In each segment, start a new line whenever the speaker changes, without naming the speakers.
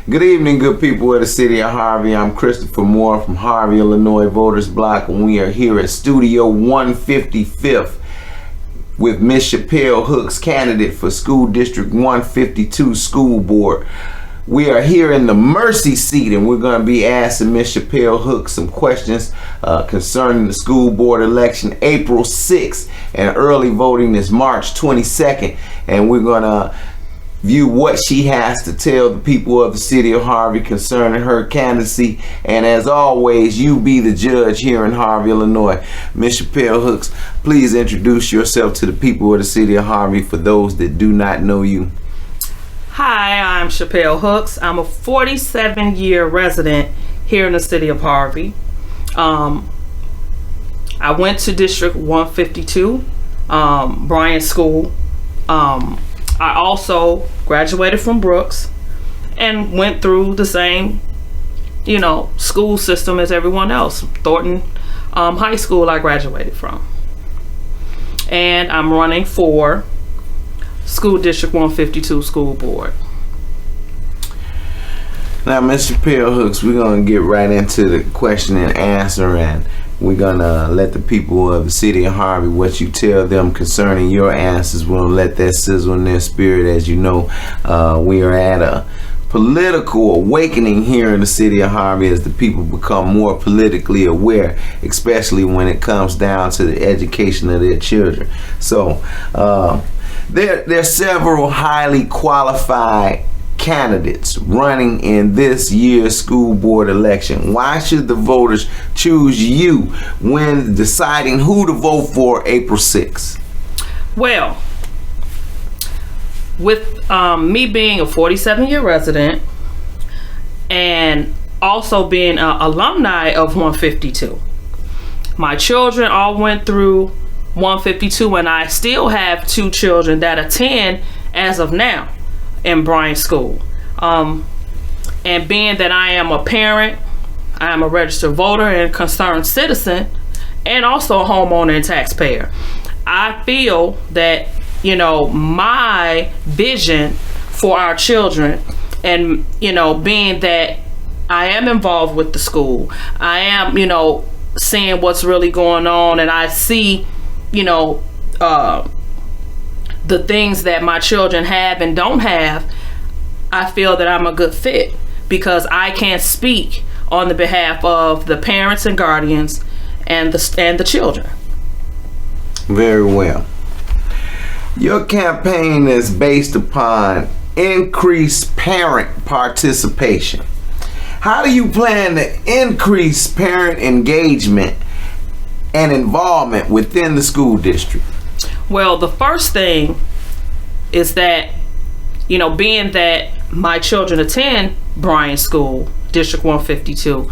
Good evening, good people of the city of Harvey. I'm Christopher Moore from Harvey Illinois Voters Bloc, and we are here at Studio 155th with Miss Chepelle Hooks, candidate for School District 152 School Board. We are here in the mercy seat, and we're going to be asking Miss Chepelle Hooks some questions concerning the school board election April 6th, and early voting is March 22nd, and we're going to view what she has to tell the people of the city of Harvey concerning her candidacy. And as always, you be the judge here in Harvey, Illinois. Miss Chepelle Hooks, please introduce yourself to the people of the city of Harvey for those that do not know you.
Hi, I'm Chepelle Hooks. I'm a 47-year resident here in the city of Harvey. I went to District 152, Bryan School. I also graduated from Brooks and went through the same, school system as everyone else. Thornton High School I graduated from. And I'm running for School District 152 School Board.
Now, Ms. Chepelle Hooks, we're going to get right into the question and answer, and we're going to let the people of the city of Harvey, what you tell them concerning your answers, we'll let that sizzle in their spirit. As you know, we are at a political awakening here in the city of Harvey as the people become more politically aware, especially when it comes down to the education of their children. So there are several highly qualified candidates running in this year's school board election. Why should the voters choose you when deciding who to vote for April 6th?
Well, with me being a 47-year resident and also being an alumni of 152, my children all went through 152, and I still have 2 children that attend as of now in Bryan School. And being that I am a parent, I am a registered voter and concerned citizen, and also a homeowner and taxpayer, I feel that my vision for our children, and being that I am involved with the school, I am seeing what's really going on, and I see the things that my children have and don't have. I feel that I'm a good fit because I can speak on the behalf of the parents and guardians and the children.
Very well. Your campaign is based upon increased parent participation. How do you plan to increase parent engagement and involvement within the school district?
Well, the first thing is that, being that my children attend Bryan School, District 152,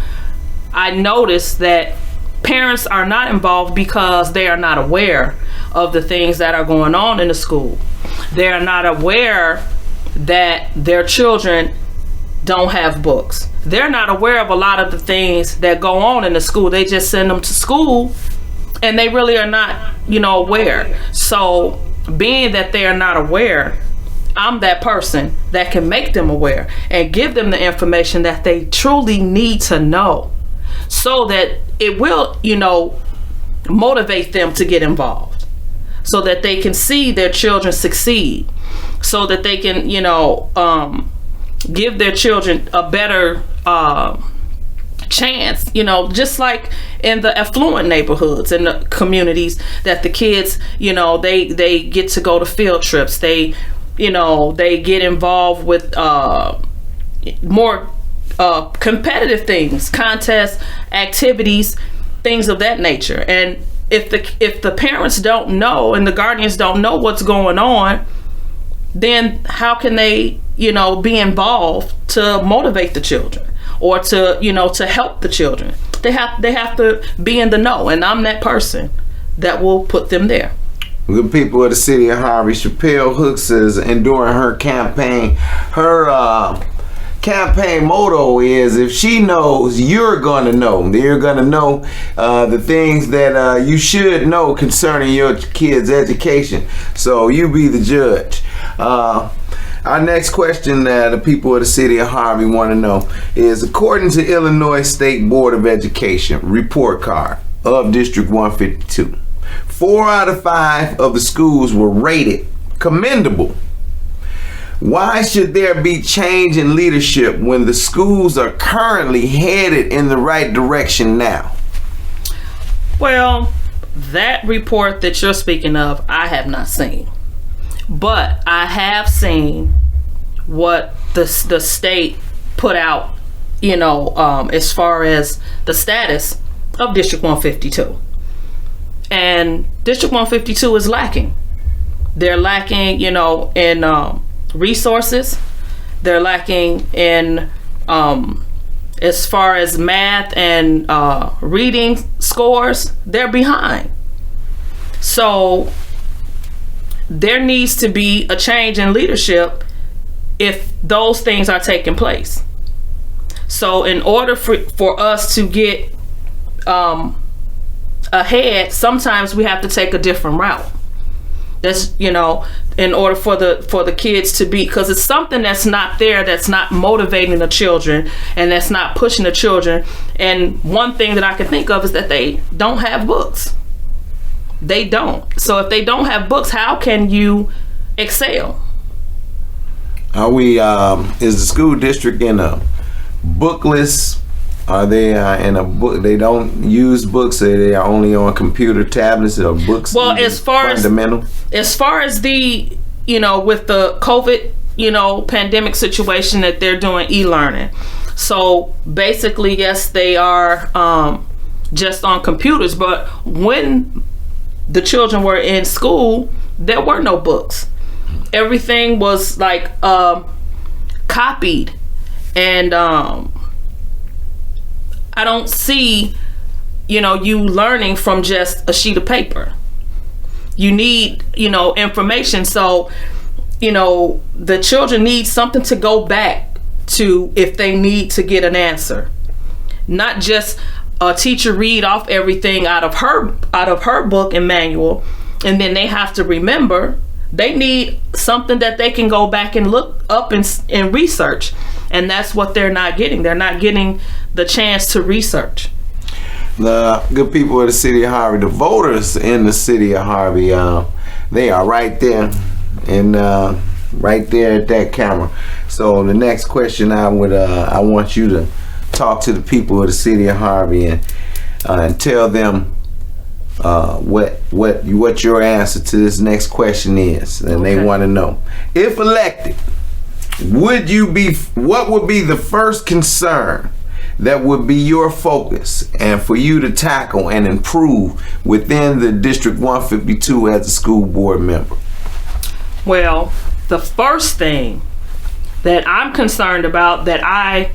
I noticed that parents are not involved because they are not aware of the things that are going on in the school. They are not aware that their children don't have books. They're not aware of a lot of the things that go on in the school. They just send them to school and they really are not, aware. So being that they are not aware, I'm that person that can make them aware and give them the information that they truly need to know, so that it will, motivate them to get involved, so that they can see their children succeed, so that they can, give their children a better chance, just like in the affluent neighborhoods and the communities that the kids, they get to go to field trips. They get involved with more competitive things, contests, activities, things of that nature. And if the parents don't know and the guardians don't know what's going on, then how can they, be involved to motivate the children or to, to help the children? They have to be in the know, and I'm that person that will put them there.
Good people of the city of Harvey, Chepelle Hooks is enduring her campaign. Her campaign motto is, if she knows, you're gonna know. You're gonna know the things that you should know concerning your kids' education. So you be the judge. Our next question the people of the city of Harvey want to know is, according to Illinois State Board of Education report card of District 152, 4 out of 5 of the schools were rated commendable. Why should there be change in leadership when the schools are currently headed in the right direction now?
Well, that report that you're speaking of, I have not seen. But I have seen what the state put out, as far as the status of District 152. And District 152 is lacking. They're lacking, in resources. They're lacking in as far as math and reading scores. They're behind. So there needs to be a change in leadership if those things are taking place. So in order for us to get ahead, sometimes we have to take a different route. That's, in order for the kids to be, because it's something that's not there, that's not motivating the children, and that's not pushing the children. And one thing that I can think of is that they don't have books. They don't. So if they don't have books, how can you excel?
Are we, is the school district in a bookless? Are they in a book? They don't use books. They are only on computer tablets or books.
Well, as far as the, with the COVID, pandemic situation, that they're doing e-learning. So basically, yes, they are just on computers. But when the children were in school, there were no books. Everything was like copied, and I don't see, you learning from just a sheet of paper. You need, information. So, the children need something to go back to if they need to get an answer. Not just a teacher read off everything out of her book and manual, and then they have to remember. They need something that they can go back and look up and research. And that's what they're not getting. They're not getting the chance to research.
The good people of the city of Harvey, the voters in the city of Harvey, they are right there, and right there at that camera. So the next question I want you to talk to the people of the city of Harvey and tell them what your answer to this next question is, and
Okay.
They want to know, if elected, what would be the first concern that would be your focus and for you to tackle and improve within the District 152 as a school board member?
Well, the first thing that I'm concerned about, that I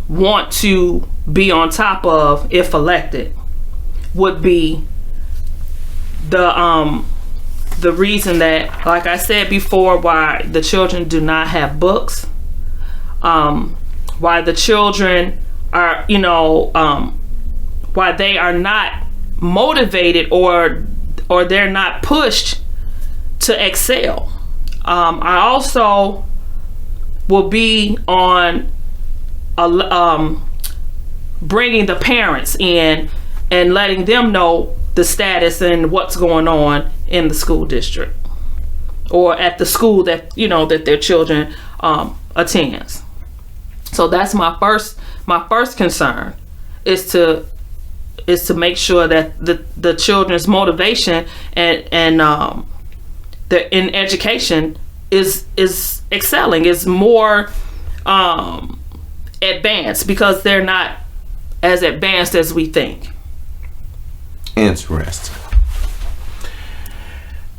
want to be on top of if elected, would be the reason that, like I said before, why the children do not have books, why the children are, why they are not motivated or they're not pushed to excel. I also will be on bringing the parents in and letting them know the status and what's going on in the school district or at the school that that their children attends. So that's my first concern, is to make sure that the children's motivation and in education is excelling, is more advanced, because they're not as advanced as we think.
Interesting.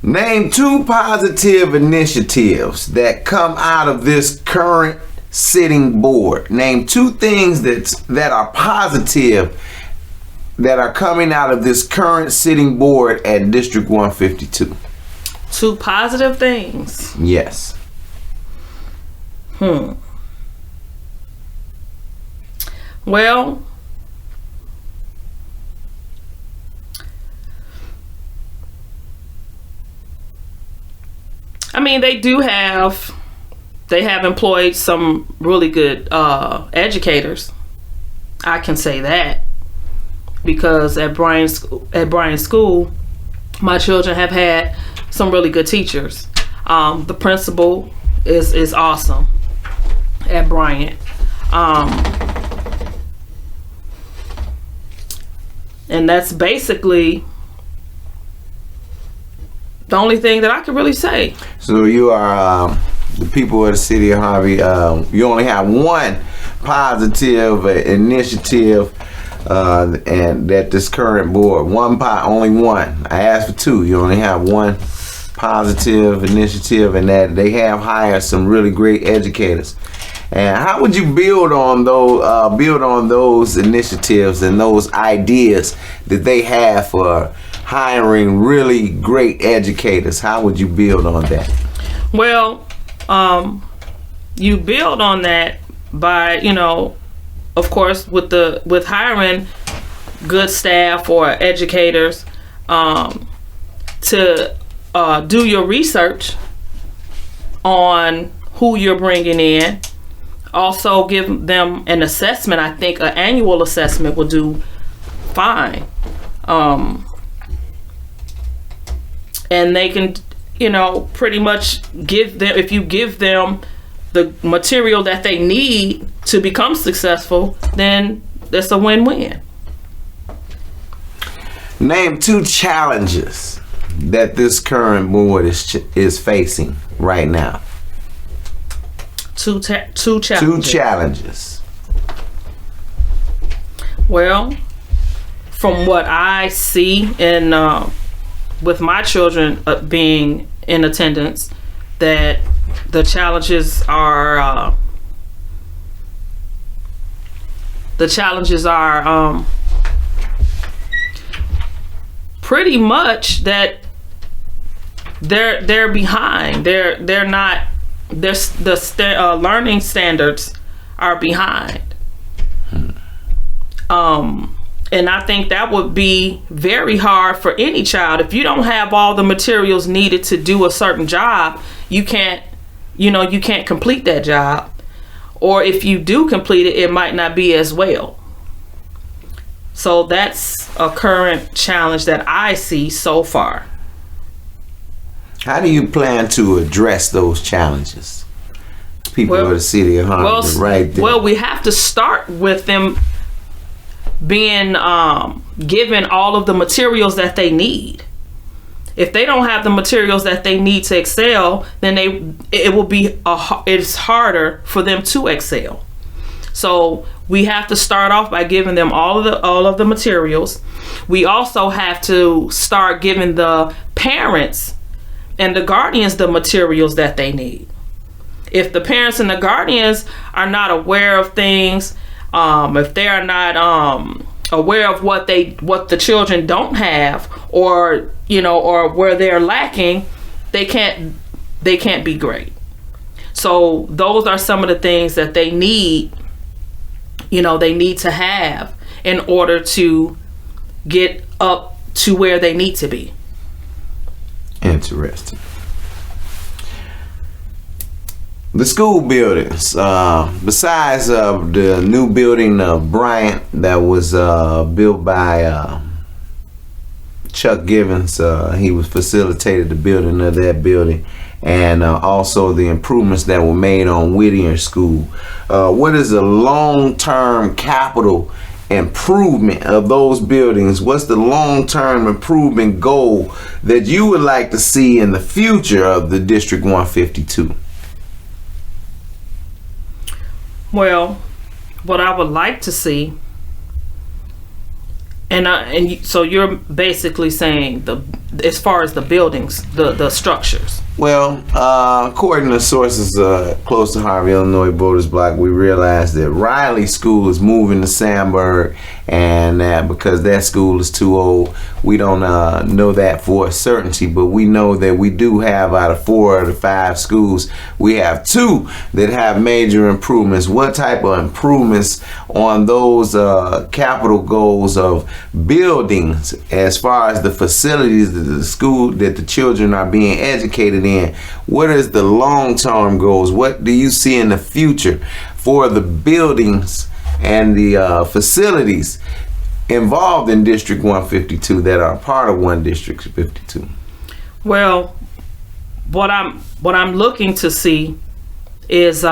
Name 2 positive initiatives that come out of this current sitting board. Name 2 things that are positive that are coming out of this current sitting board at District 152.
2 positive things.
Yes.
Well, I mean, they do have they have employed some really good educators. I can say that because at Bryan School, my children have had some really good teachers. The principal is awesome at Bryant. And that's basically the only thing that I can really say.
So you are the people of the city of Harvey. You only have one positive initiative, and that this current board, only one. I asked for two. You only have one positive initiative, and that they have hired some really great educators. And how would you build on those initiatives and those ideas that they have for hiring really great educators? How would you build on that?
Well, you build on that by, of course, with hiring good staff or educators to do your research on who you're bringing in. Also give them an assessment. I think an annual assessment will do fine. And they can, pretty much give them, if you give them the material that they need to become successful, then that's a win-win.
Name two challenges that this current board is facing right now.
Two challenges.
Two challenges.
Well, from what I see in with my children being in attendance, that the challenges are pretty much that they're behind. They're not. The learning standards are behind. And I think that would be very hard for any child. If you don't have all the materials needed to do a certain job, you can't complete that job. Or if you do complete it, it might not be as well. So that's a current challenge that I see so far.
How do you plan to address those challenges? People of the city of Harvey, right there.
Well, we have to start with them being given all of the materials that they need. If they don't have the materials that they need to excel, then it's harder for them to excel. So we have to start off by giving them all of the materials. We also have to start giving the parents and the guardians the materials that they need. If the parents and the guardians are not aware of things, if they are not aware of what the children don't have, or where they're lacking, they can't be great. So those are some of the things that they need. They need to have in order to get up to where they need to be.
Interesting. The school buildings, besides the new building of Bryant that was built by Chuck Givens, he was facilitated the building of that building, and also the improvements that were made on Whittier School. What is the long-term capital improvement of those buildings? What's the long-term improvement goal that you would like to see in the future of the District 152?
Well, what I would like to see, so you're basically saying as far as the buildings, the structures.
Well, according to sources close to Harvey Illinois Voters Bloc, we realized that Riley School is moving to Sandburg, and that because that school is too old, we don't know that for a certainty, but we know that we do have, out of 4 of the 5 schools, we have 2 that have major improvements. What type of improvements on those capital goals of buildings, as far as the facilities that the children are being educated in. What is the long-term goals? What do you see in the future for the buildings and the facilities involved in District 152 that are part of one District 52?
Well, what I'm looking to see is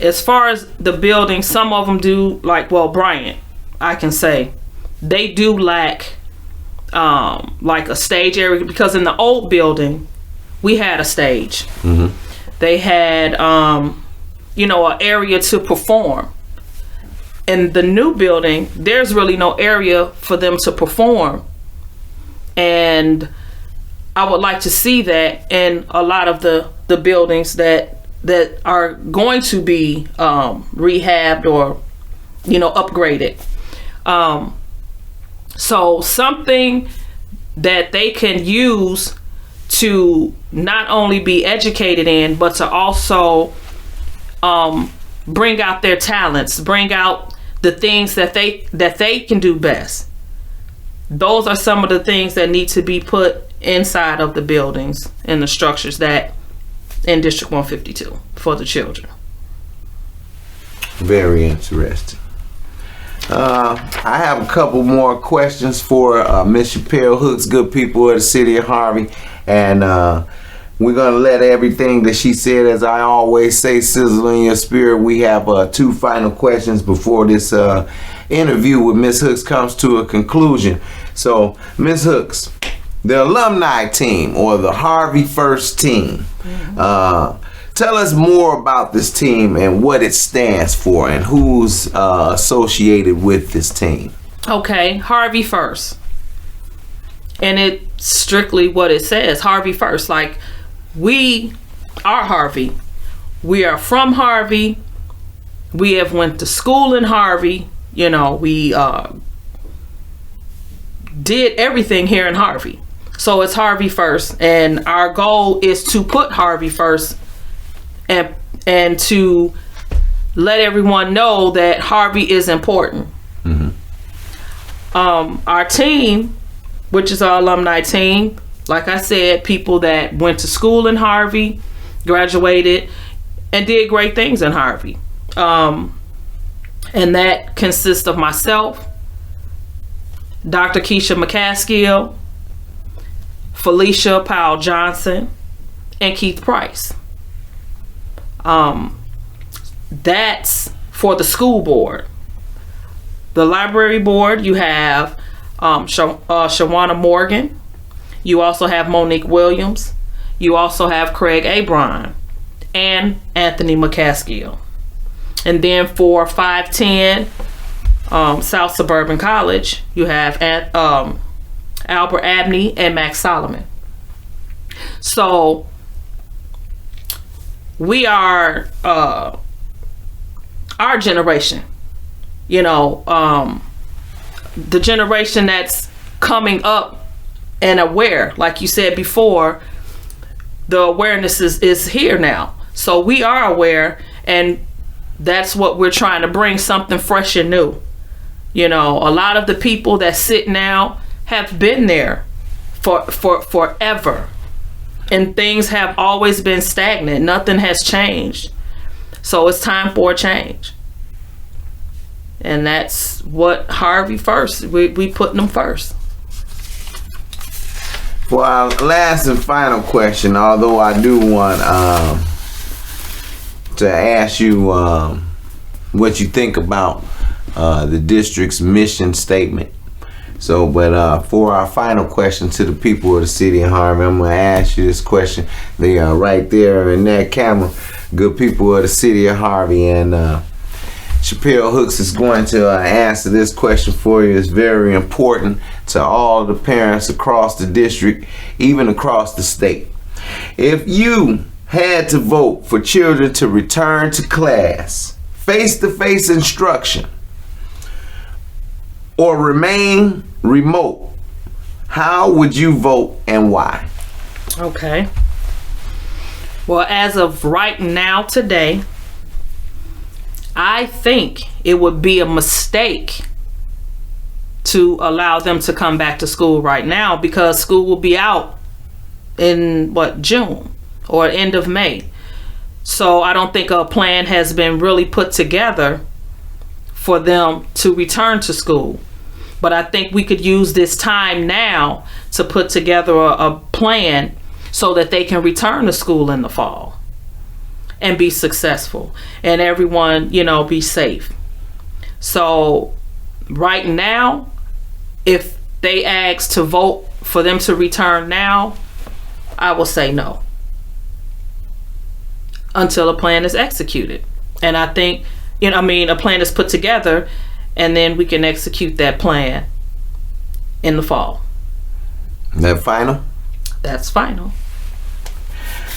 as far as the buildings, some of them do, like, well, Bryant, I can say they do lack like a stage area, because in the old building we had a stage. They had you know, an area to perform. In the new building, there's really no area for them to perform, and I would like to see that in a lot of the buildings that are going to be rehabbed or, you know, upgraded. So something that they can use to not only be educated in, but to also bring out their talents, bring out the things that they can do best. Those are some of the things that need to be put inside of the buildings and the structures that in District 152 for the children.
Very interesting. I have a couple more questions for Miss Chepelle Hooks, good people of the city of Harvey, and we're gonna let everything that she said, as I always say, sizzle in your spirit. We have 2 final questions before this interview with Miss Hooks comes to a conclusion. So, Miss Hooks, the alumni team, or the Harvey First team, tell us more about this team and what it stands for and who's associated with this team.
Okay, Harvey First. And it's strictly what it says, Harvey First. Like, we are Harvey. We are from Harvey. We have went to school in Harvey. You know, we did everything here in Harvey. So it's Harvey First, and our goal is to put Harvey first, and to let everyone know that Harvey is important. Our team, which is our alumni team, like I said, people that went to school in Harvey, graduated, and did great things in Harvey. And that consists of myself, Dr. Keisha McCaskill, Felicia Powell Johnson, and Keith Price. That's for the school board. The library board, you have Shawana Morgan. You also have Monique Williams. You also have Craig Abron and Anthony McCaskill. And then for 510 South Suburban College, you have Albert Abney and Max Solomon. So we are our generation, you know, the generation that's coming up and aware. Like you said before, the awareness is here now. So we are aware, and that's what we're trying to bring, something fresh and new. You know, a lot of the people that sit now have been there for forever, and things have always been stagnant. Nothing has changed. So it's time for a change. And that's what Harvey First, we putting them first.
For our last and final question, although I do want to ask you what you think about the district's mission statement. So, but for our final question to the people of the city of Harvey, I'm going to ask you this question. They are right there in that camera. Good people of the city of Harvey, and Chepelle Hooks is going to answer this question for you. It's very important to all the parents across the district, even across the state. If you had to vote for children to return to class, face-to-face instruction, or remain remote, how would you vote and why?
Okay. Well, as of right now, today, I think it would be a mistake to allow them to come back to school right now, because school will be out in June or end of May. So I don't think a plan has been really put together for them to return to school. But I think we could use this time now to put together a plan so that they can return to school in the fall and be successful and everyone, be safe. So right now, if they ask to vote for them to return now, I will say no until a plan is executed. And I think, a plan is put together, and then we can execute that plan in the fall.
That final?
That's final.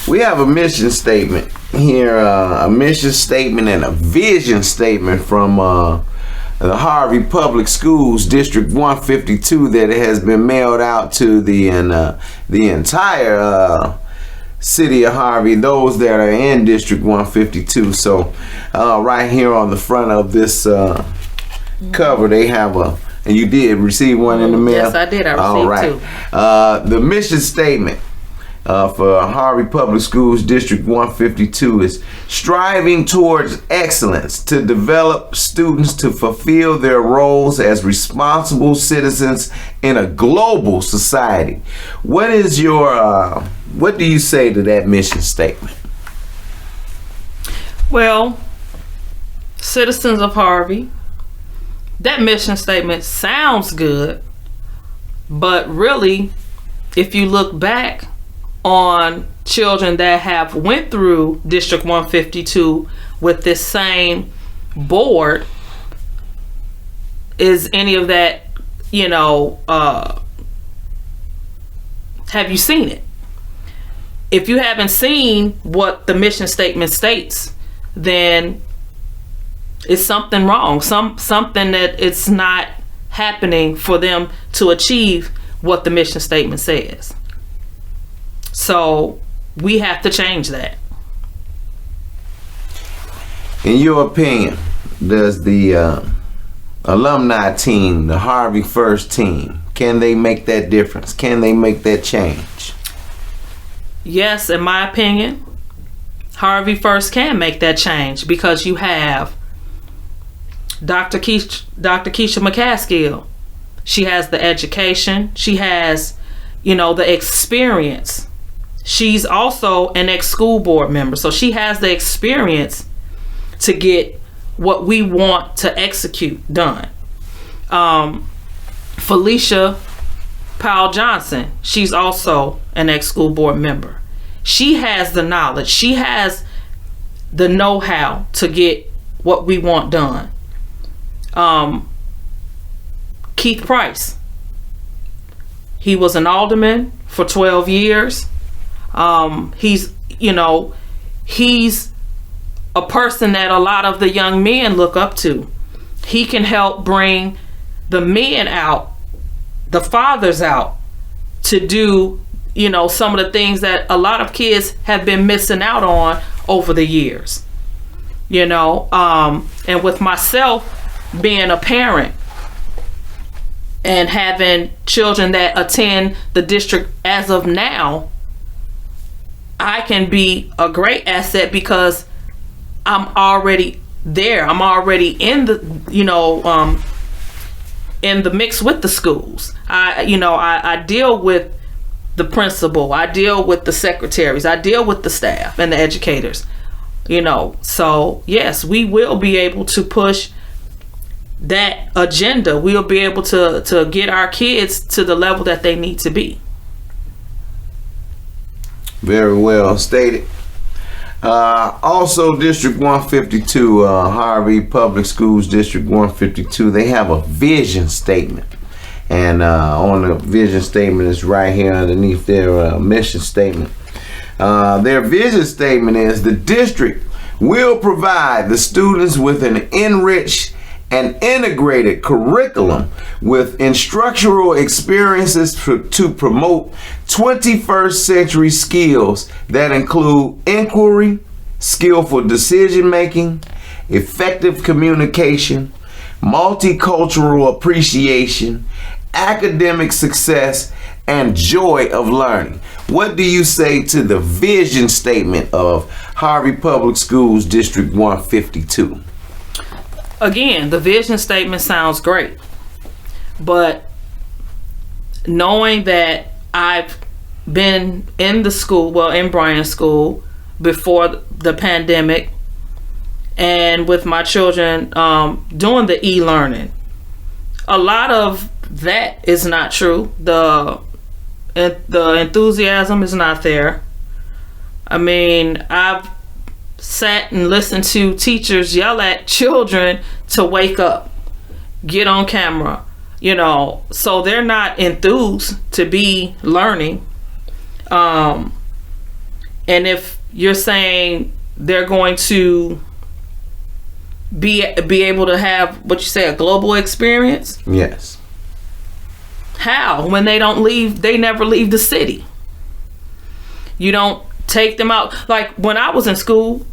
We have a mission statement here, a mission statement and a vision statement from the Harvey Public Schools District 152 that has been mailed out to the entire city of Harvey, those that are in District 152. So right here on the front of this cover, they have and you did receive one in the mail?
Yes, I did. I received two.
The mission statement for Harvey Public Schools District 152 is striving towards excellence to develop students to fulfill their roles as responsible citizens in a global society. What is your what do you say to that mission statement?
Well, citizens of Harvey, that mission statement sounds good, but really, if you look back on children that have went through District 152 with this same board, is any of that, have you seen it? If you haven't seen what the mission statement states, then it's something wrong. Something that it's not happening for them to achieve what the mission statement says. So we have to change that.
In your opinion, does the alumni team, the Harvey First team, can they make that difference? Can they make that change?
Yes, in my opinion, Harvey First can make that change because you have Dr. Keisha McCaskill. She has the education. She has, the experience. She's also an ex-school board member. So she has the experience to get what we want to execute done. Felicia Powell Johnson, she's also an ex-school board member. She has the knowledge. She has the know-how to get what we want done. Keith Price, he was an alderman for 12 years. He's a person that a lot of the young men look up to. He can help bring the men out, the fathers out, to do, some of the things that a lot of kids have been missing out on over the years. And with myself being a parent and having children that attend the district as of now, I can be a great asset because I'm already there. I'm already in the, in the mix with the schools. I deal with the principal. I deal with the secretaries. I deal with the staff and the educators. So yes, we will be able to push that agenda. We'll be able to get our kids to the level that they need to be.
Very well stated. Also, District 152, Harvey Public Schools District 152, they have a vision statement. And on the vision statement is right here underneath their mission statement. Their vision statement is: the district will provide the students with an enriched and integrated curriculum with instructional experiences to promote 21st century skills that include inquiry, skillful decision making, effective communication, multicultural appreciation, academic success, and joy of learning. What do you say to the vision statement of Harvey Public Schools District 152?
Again, the vision statement sounds great, but knowing that I've been in the school, well, in Bryan's school before the pandemic, and with my children doing the e-learning, a lot of that is not true. The enthusiasm is not there. I mean, I've sat and listened to teachers yell at children to wake up, get on camera, so they're not enthused to be learning. And if you're saying they're going to be able to have what you say, a global experience,
yes.
How? When they never leave the city. You don't take them out. Like when I was in school,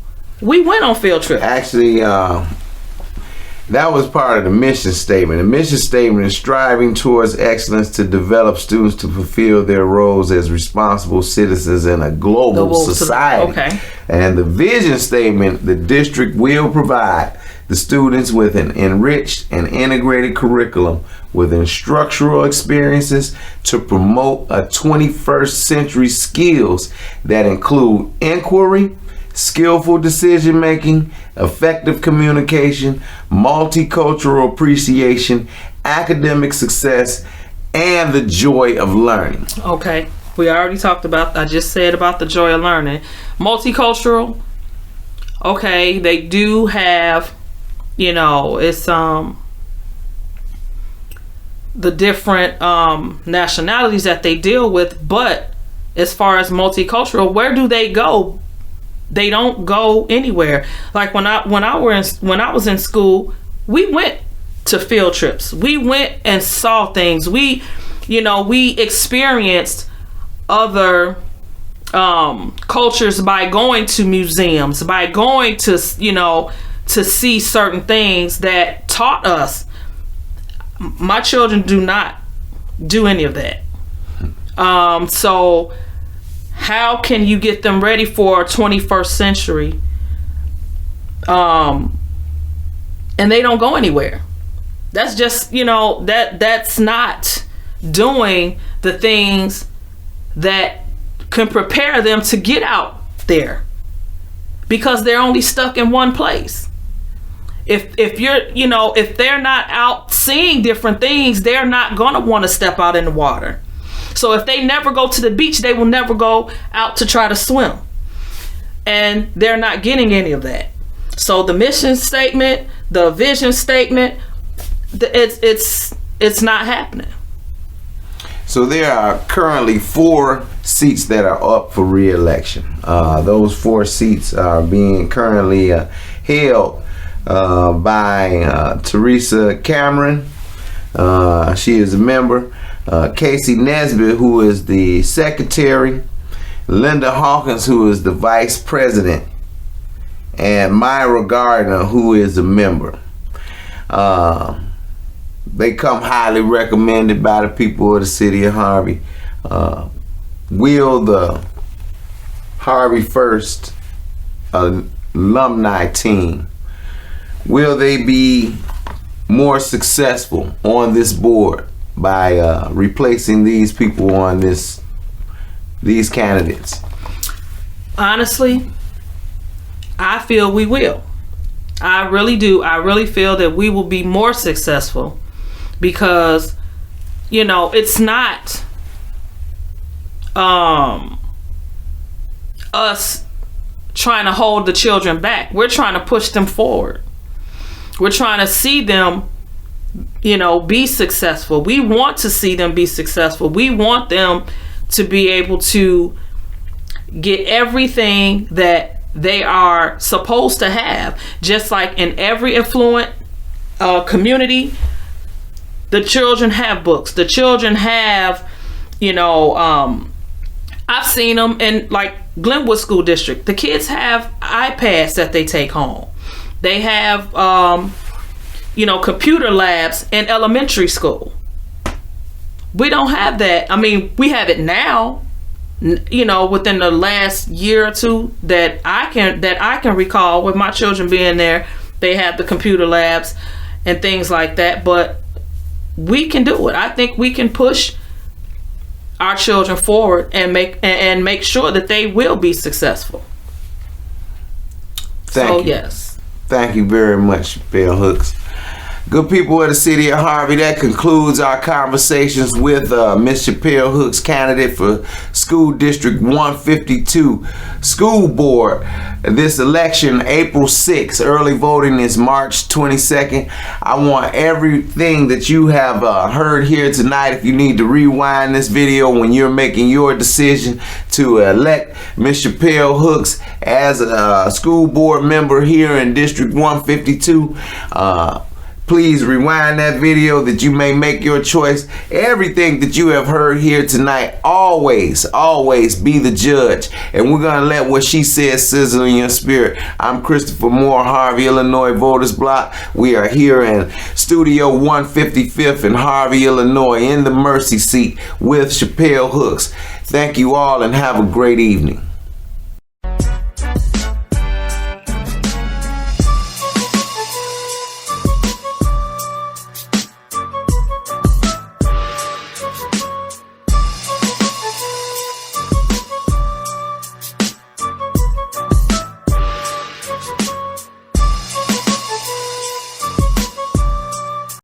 we went on field trips.
Actually, that was part of the mission statement. The mission statement is striving towards excellence to develop students to fulfill their roles as responsible citizens in a global society.
Okay.
And the vision statement, the district will provide the students with an enriched and integrated curriculum with instructional experiences to promote a 21st century skills that include inquiry, skillful decision making, effective communication, multicultural appreciation, academic success, and the joy of learning.
Okay. We already talked about, I just said about the joy of learning. Multicultural, okay, they do have, it's the different nationalities that they deal with, but as far as multicultural, where do they go? They don't go anywhere. Like when I was in school, we went to field trips. We went and saw things. We experienced other cultures by going to museums, by going to to see certain things that taught us. My children do not do any of that. So how can you get them ready for 21st century? And they don't go anywhere. That's just, that's not doing the things that can prepare them to get out there, because they're only stuck in one place. If you're, if they're not out seeing different things, they're not gonna want to step out in the water. So if they never go to the beach, they will never go out to try to swim. And they're not getting any of that. So the mission statement, the vision statement, it's not happening.
So there are currently 4 seats that are up for re-election. Those 4 seats are being currently held by Teresa Cameron. She is a member. Casey Nesbitt, who is the secretary. Linda Hawkins, who is the vice president. And Myra Gardner, who is a member. They come highly recommended by the people of the city of Harvey. Will the Harvey First alumni team, will they be more successful on this board by replacing these people on these candidates?
Honestly, I feel we will. I really do. I really feel that we will be more successful, because it's not us trying to hold the children back. We're trying to push them forward. We're trying to see them be successful. We want to see them be successful. We want them to be able to get everything that they are supposed to have. Just like in every affluent community, the children have books. The children have, I've seen them in like Glenwood School District. The kids have iPads that they take home. They have, computer labs in elementary school. We don't have that. I mean, we have it now, you know, within the last year or two that I can recall with my children being there. They have the computer labs and things like that, but we can do it. I think we can push our children forward and make sure that they will be successful.
Thank you.
Yes.
Thank you very much, Chepelle Hooks. Good people of the city of Harvey, that concludes our conversations with Miss Chepelle Hooks, candidate for School District 152 School Board. This election, April 6th. Early voting is March 22nd. I want everything that you have heard here tonight. If you need to rewind this video when you're making your decision to elect Miss Chepelle Hooks as a school board member here in District 152, please rewind that video that you may make your choice. Everything that you have heard here tonight, always be the judge. And we're going to let what she says sizzle in your spirit. I'm Christopher Moore, Harvey, Illinois Voters Bloc. We are here in Studio 155th in Harvey, Illinois, in the Mercy Seat with Chepelle Hooks. Thank you all and have a great evening.